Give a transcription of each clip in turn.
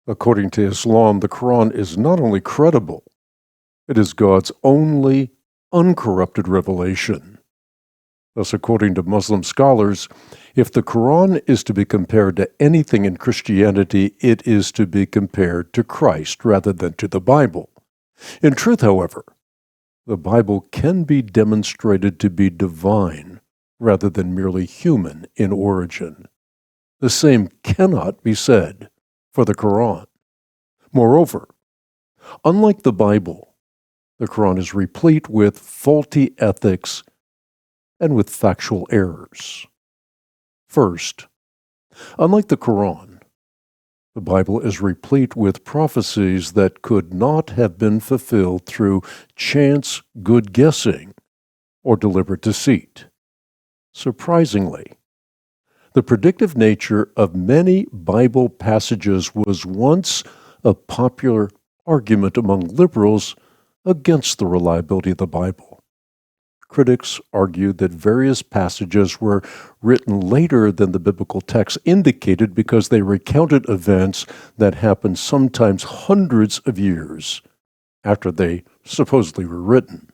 According to Islam, the Quran is not only credible, it is God's only uncorrupted revelation. Thus, according to Muslim scholars, if the Quran is to be compared to anything in Christianity, it is to be compared to Christ rather than to the Bible. In truth, however, the Bible can be demonstrated to be divine rather than merely human in origin. The same cannot be said for the Quran. Moreover, unlike the Bible, the Quran is replete with faulty ethics and with factual errors. First, unlike the Quran, the Bible is replete with prophecies that could not have been fulfilled through chance good guessing or deliberate deceit. Surprisingly, the predictive nature of many Bible passages was once a popular argument among liberals against the reliability of the Bible. Critics argued that various passages were written later than the biblical text indicated because they recounted events that happened sometimes hundreds of years after they supposedly were written.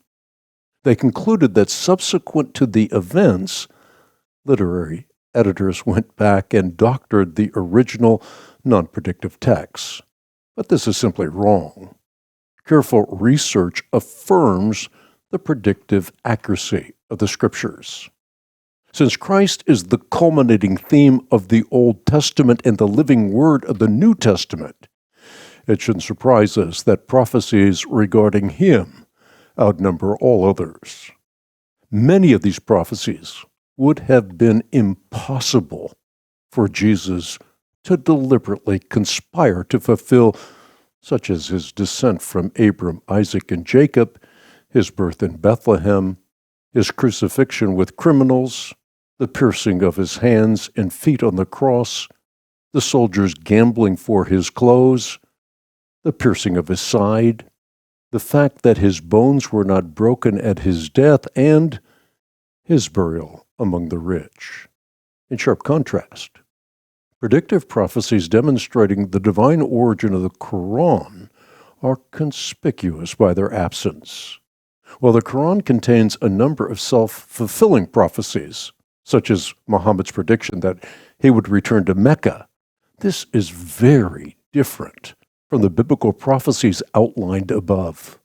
They concluded that subsequent to the events, literary editors went back and doctored the original non-predictive texts. But this is simply wrong. Careful research affirms the predictive accuracy of the Scriptures. Since Christ is the culminating theme of the Old Testament and the living word of the New Testament, it shouldn't surprise us that prophecies regarding Him outnumber all others. Many of these prophecies would have been impossible for Jesus to deliberately conspire to fulfill, such as His descent from Abram, Isaac, and Jacob, His birth in Bethlehem, His crucifixion with criminals, the piercing of His hands and feet on the cross, the soldiers gambling for His clothes, the piercing of His side, the fact that His bones were not broken at His death, and His burial among the rich. In sharp contrast, predictive prophecies demonstrating the divine origin of the Quran are conspicuous by their absence. While the Quran contains a number of self-fulfilling prophecies, such as Muhammad's prediction that he would return to Mecca, this is very different from the biblical prophecies outlined above.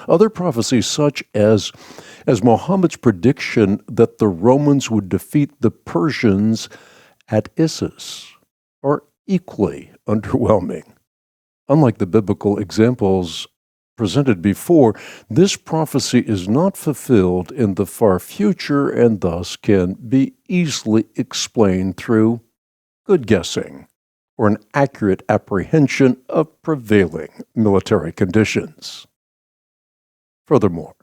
Other prophecies, such as Muhammad's prediction that the Romans would defeat the Persians at Issus, are equally underwhelming. Unlike the biblical examples presented before, this prophecy is not fulfilled in the far future and thus can be easily explained through good guessing or an accurate apprehension of prevailing military conditions. Furthermore,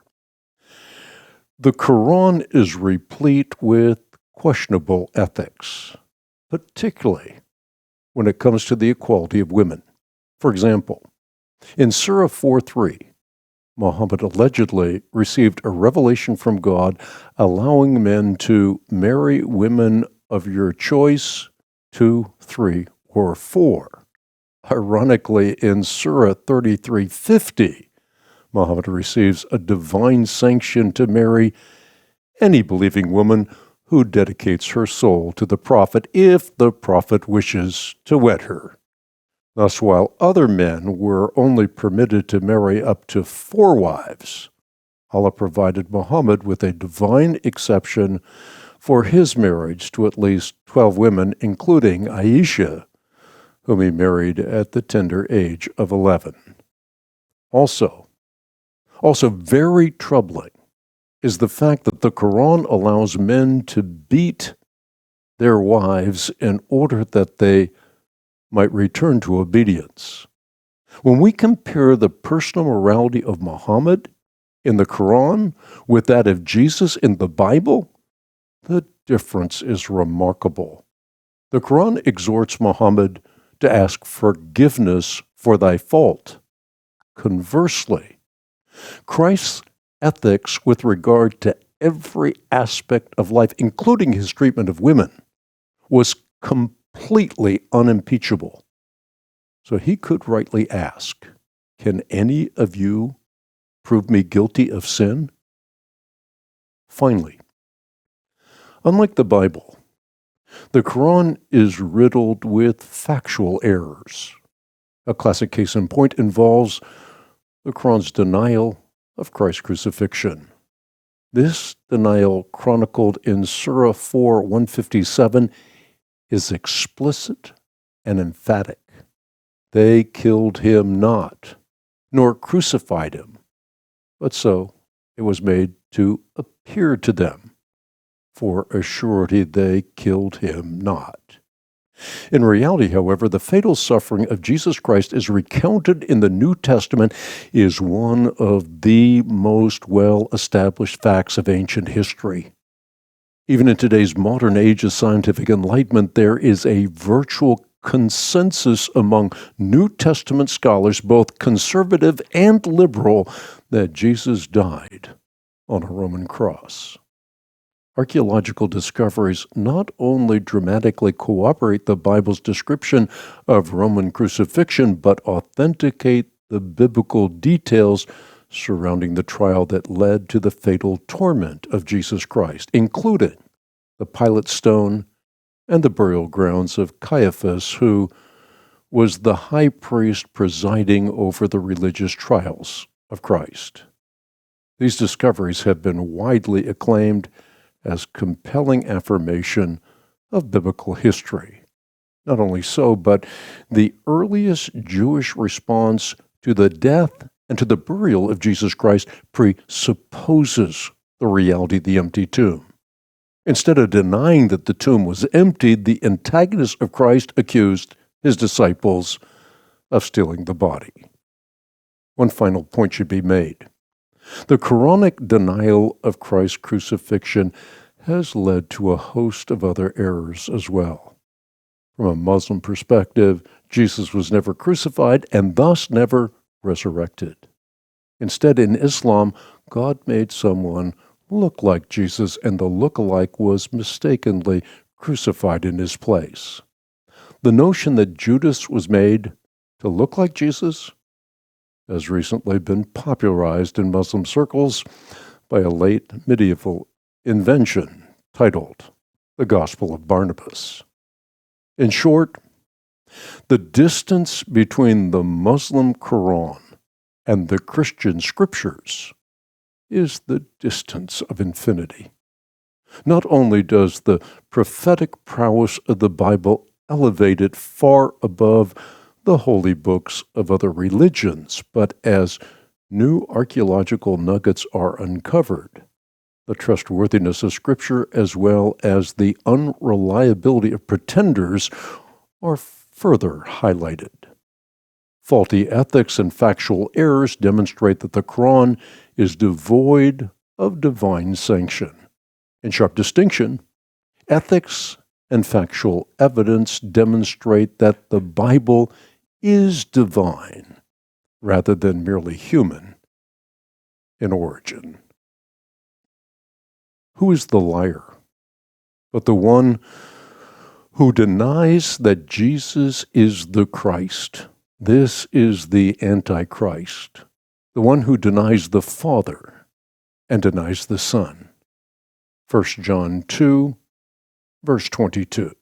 the Quran is replete with questionable ethics, particularly when it comes to the equality of women. For example, in Surah 4:3, Muhammad allegedly received a revelation from God allowing men to marry women of your choice, 2, 3, or 4. Ironically, in Surah 33:50, Muhammad receives a divine sanction to marry any believing woman who dedicates her soul to the Prophet if the Prophet wishes to wed her. Thus, while other men were only permitted to marry up to 4 wives, Allah provided Muhammad with a divine exception for his marriage to at least 12 women, including Aisha, whom he married at the tender age of 11. Also very troubling is the fact that the Quran allows men to beat their wives in order that they might return to obedience. When we compare the personal morality of Muhammad in the Quran with that of Jesus in the Bible, the difference is remarkable. The Quran exhorts Muhammad to ask forgiveness for thy fault. Conversely, Christ's ethics with regard to every aspect of life, including his treatment of women, was completely unimpeachable. So he could rightly ask, can any of you prove me guilty of sin? Finally, unlike the Bible, the Quran is riddled with factual errors. A classic case in point involves the Quran's denial of Christ's crucifixion. This denial, chronicled in Surah 4, 157, is explicit and emphatic. They killed him not, nor crucified him, but so it was made to appear to them. For a surety they killed him not. In reality, however, the fatal suffering of Jesus Christ as recounted in the New Testament is one of the most well-established facts of ancient history. Even in today's modern age of scientific enlightenment, there is a virtual consensus among New Testament scholars, both conservative and liberal, that Jesus died on a Roman cross. Archaeological discoveries not only dramatically corroborate the Bible's description of Roman crucifixion, but authenticate the biblical details surrounding the trial that led to the fatal torment of Jesus Christ, including the Pilate stone and the burial grounds of Caiaphas, who was the high priest presiding over the religious trials of Christ. These discoveries have been widely acclaimed as compelling affirmation of biblical history. Not only so, but the earliest Jewish response to the death and to the burial of Jesus Christ presupposes the reality of the empty tomb. Instead of denying that the tomb was emptied, the antagonists of Christ accused his disciples of stealing the body. One final point should be made. The Quranic denial of Christ's crucifixion has led to a host of other errors as well. From a Muslim perspective, Jesus was never crucified and thus never resurrected. Instead, in Islam, God made someone look like Jesus, and the look-alike was mistakenly crucified in his place. The notion that Judas was made to look like Jesus has recently been popularized in Muslim circles by a late medieval invention titled The Gospel of Barnabas. In short, the distance between the Muslim Quran and the Christian scriptures is the distance of infinity. Not only does the prophetic prowess of the Bible elevate it far above the holy books of other religions, but as new archaeological nuggets are uncovered, the trustworthiness of Scripture as well as the unreliability of pretenders are further highlighted. Faulty ethics and factual errors demonstrate that the Quran is devoid of divine sanction. In sharp distinction, ethics and factual evidence demonstrate that the Bible is divine rather than merely human in origin. Who is the liar but the one who denies that Jesus is the Christ? This is the Antichrist, the one who denies the Father and denies the Son. 1 John 2, verse 22.